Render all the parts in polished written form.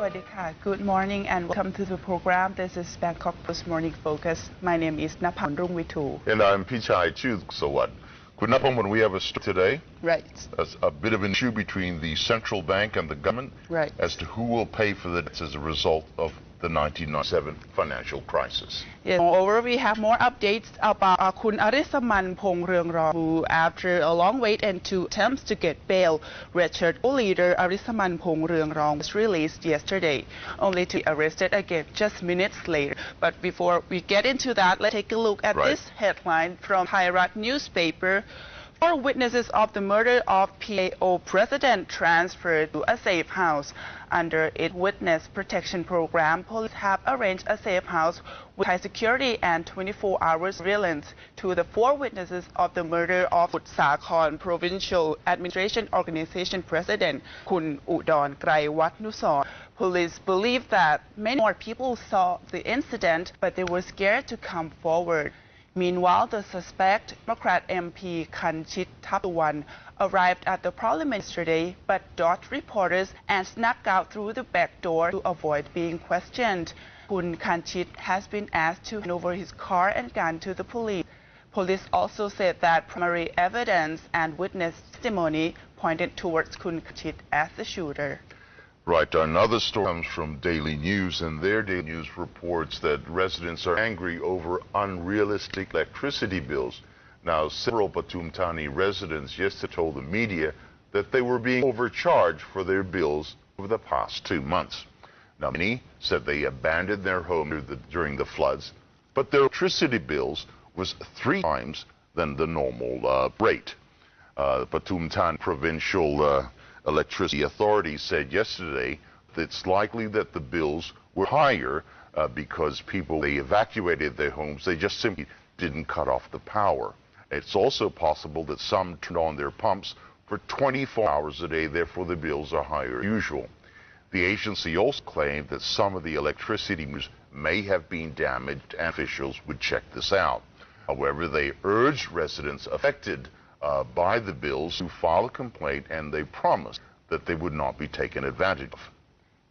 Sawadika. Good morning and welcome to the program. This is Bangkok Post Morning Focus. My name is Napam Rungwitu. And I'm Pichai Chu Sawat. Good Napam, when we have a story today. Right. A bit of an issue between the central bank and the government. Right. As to who will pay for the debts as a result of the 1997 financial crisis. Yes. Moreover, we have more updates about Arisman Pongruangrong, who, after a long wait and 2 attempts to get bail, wretched leader Arisman Pongruangrong was released yesterday, only to be arrested again just minutes later. But before we get into that, let's take a look at this headline from Thairat newspaper. 4 witnesses of the murder of PAO president transferred to a safe house. Under its witness protection program, police have arranged a safe house with high security and 24-hour surveillance to the 4 witnesses of the murder of Sakhon Provincial Administration Organization President Kun Udon Graiwatnusorn. Police believe that many more people saw the incident, but they were scared to come forward. Meanwhile, the suspect, Democrat MP Kanchit Thapsuwan, arrived at the parliament yesterday but dodged reporters and snuck out through the back door to avoid being questioned. Kun Kanchit has been asked to hand over his car and gun to the police. Police also said that primary evidence and witness testimony pointed towards Kun Kanchit as the shooter. Right, another story comes from Daily News, and their Daily News reports that residents are angry over unrealistic electricity bills. Now, several Pathum Thani residents yesterday told the media that they were being overcharged for their bills over the past 2 months. Now, many said they abandoned their home during the floods, but their electricity bills was 3 times than the normal rate. Pathum Thani Provincial Electricity Authority said yesterday that it's likely that the bills were higher because they evacuated their homes. They just simply didn't cut off the power. It's also possible that some turned on their pumps for 24 hours a day, therefore the bills are higher than usual. The agency also claimed that some of the electricity meters may have been damaged, and officials would check this out. However, they urged residents affected by the bills to file a complaint, and they promised that they would not be taken advantage of.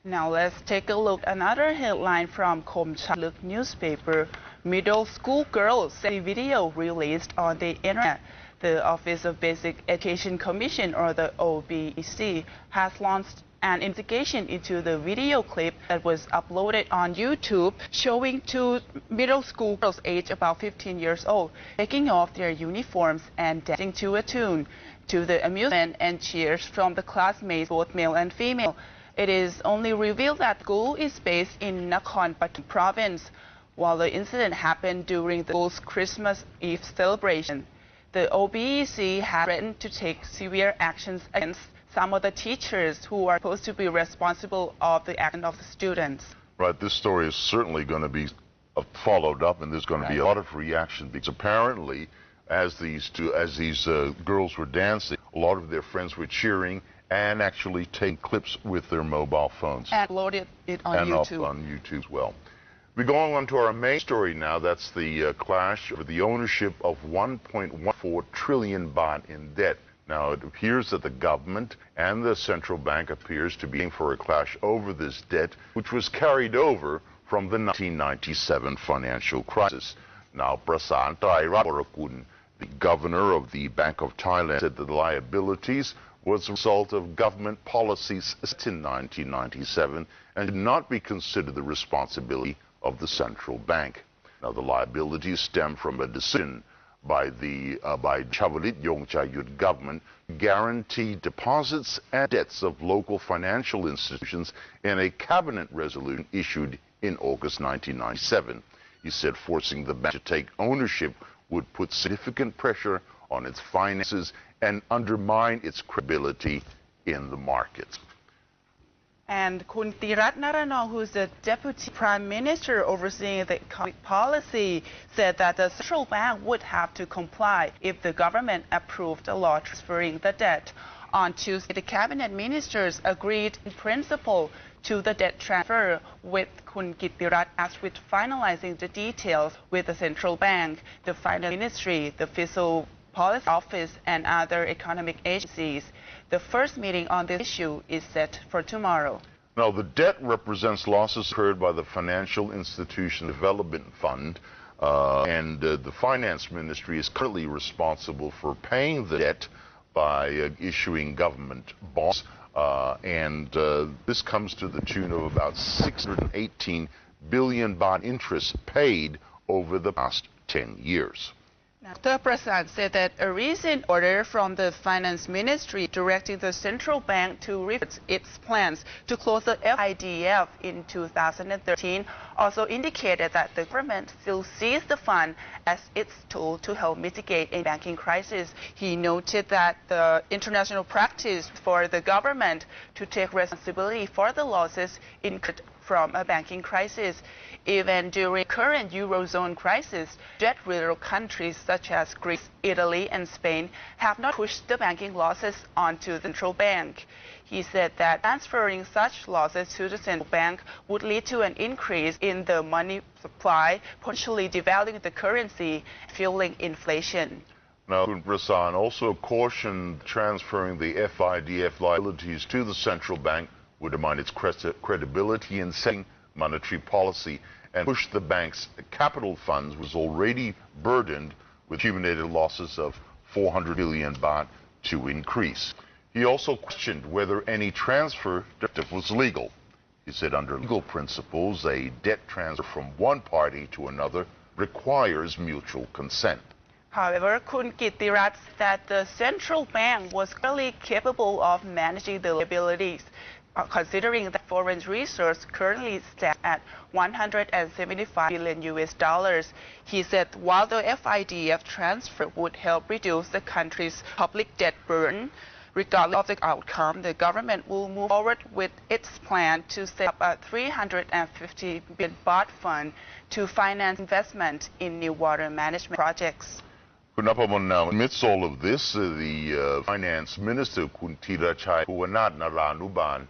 Now let's take a look at another headline from Komchaluk newspaper. Middle school girls see video released on the internet. The Office of Basic Education Commission, or the OBEC, has launched an investigation into the video clip that was uploaded on YouTube showing 2 middle school girls aged about 15 years old taking off their uniforms and dancing to a tune, to the amusement and cheers from the classmates, both male and female. It is only revealed that the school is based in Nakhon Pathom province, while the incident happened during the school's Christmas Eve celebration. The OBEC has threatened to take severe actions against some of the teachers who are supposed to be responsible of the action of the students. Right, this story is certainly going to be followed up, and there's going to be a lot of reaction, because apparently as these girls were dancing, a lot of their friends were cheering and actually taking clips with their mobile phones. And loaded it on YouTube. On YouTube as well. We're going on to our main story now. That's the clash over the ownership of 1.14 trillion baht in debt. Now, it appears that the government and the central bank appears to be in for a clash over this debt, which was carried over from the 1997 financial crisis. Now, Prasan Trairatwarakul, the governor of the Bank of Thailand, said that the liabilities was a result of government policies set in 1997 and should not be considered the responsibility of the central bank. Now, the liabilities stem from a decision by the Chavalit Yongchayut government to guarantee deposits and debts of local financial institutions in a cabinet resolution issued in August 1997. He said forcing the bank to take ownership would put significant pressure on its finances and undermine its credibility in the markets. And Kun Tirat Naranong, who is the Deputy Prime Minister overseeing the economic policy, said that the central bank would have to comply if the government approved a law transferring the debt. On Tuesday, the cabinet ministers agreed in principle to the debt transfer, with Kun Kittirat as with finalizing the details with the central bank, the finance ministry, the fiscal policy office, and other economic agencies. The first meeting on this issue is set for tomorrow. Now, the debt represents losses incurred by the Financial Institution Development Fund, and the Finance Ministry is currently responsible for paying the debt by issuing government bonds, and this comes to the tune of about 618 billion baht interest paid over the past 10 years. Dr. Prasan said that a recent order from the Finance Ministry directing the central bank to reverse its plans to close the FIDF in 2013 also indicated that the government still sees the fund as its tool to help mitigate a banking crisis. He noted that the international practice for the government to take responsibility for the losses incurred from a banking crisis. Even during current Eurozone crisis, debt-riddled countries such as Greece, Italy, and Spain have not pushed the banking losses onto the central bank. He said that transferring such losses to the central bank would lead to an increase in the money supply, potentially devaluing the currency, fueling inflation. Now, Prasan also cautioned transferring the FIDF liabilities to the central bank would undermine its credibility in setting monetary policy and push the bank's capital funds, was already burdened with accumulated losses of 400 billion baht, to increase. He also questioned whether any transfer was legal. He said under legal principles, a debt transfer from one party to another requires mutual consent. However, Kun Kittirat said that the central bank was clearly capable of managing the liabilities, considering that foreign reserves currently stand at 175 billion US dollars. He said while the FIDF transfer would help reduce the country's public debt burden, regardless of the outcome, the government will move forward with its plan to set up a 350 billion baht fund to finance investment in new water management projects. Now, amidst all of this, the Finance Minister, Kun Thirachai Phewanath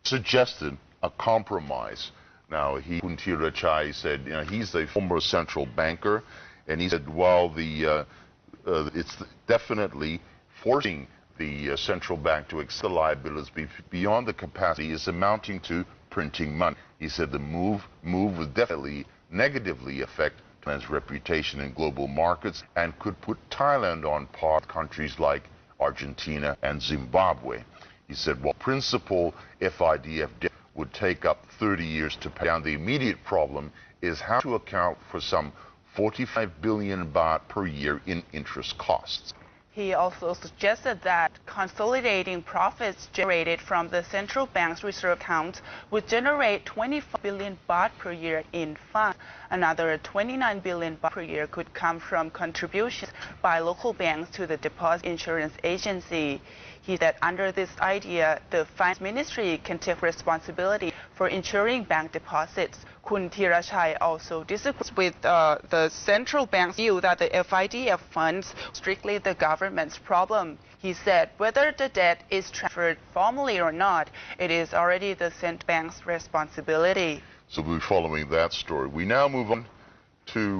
suggested a compromise. Now, Kun Thirachai said, he's a former central banker, and he said while it's definitely forcing the central bank to accept the liabilities beyond the capacity is amounting to printing money. He said the move would definitely negatively affect Thailand's reputation in global markets and could put Thailand on par with countries like Argentina and Zimbabwe. He said while principal FIDF debt would take up 30 years to pay down, the immediate problem is how to account for some 45 billion baht per year in interest costs. He also suggested that consolidating profits generated from the central bank's reserve accounts would generate 25 billion baht per year in funds. Another 29 billion baht per year could come from contributions by local banks to the Deposit Insurance Agency. He said under this idea, the Finance Ministry can take responsibility for insuring bank deposits. Kun Thirachai also disagrees with the central bank's view that the FIDF funds strictly the government's problem. He said whether the debt is transferred formally or not, it is already the central bank's responsibility. So we'll be following that story. We now move on to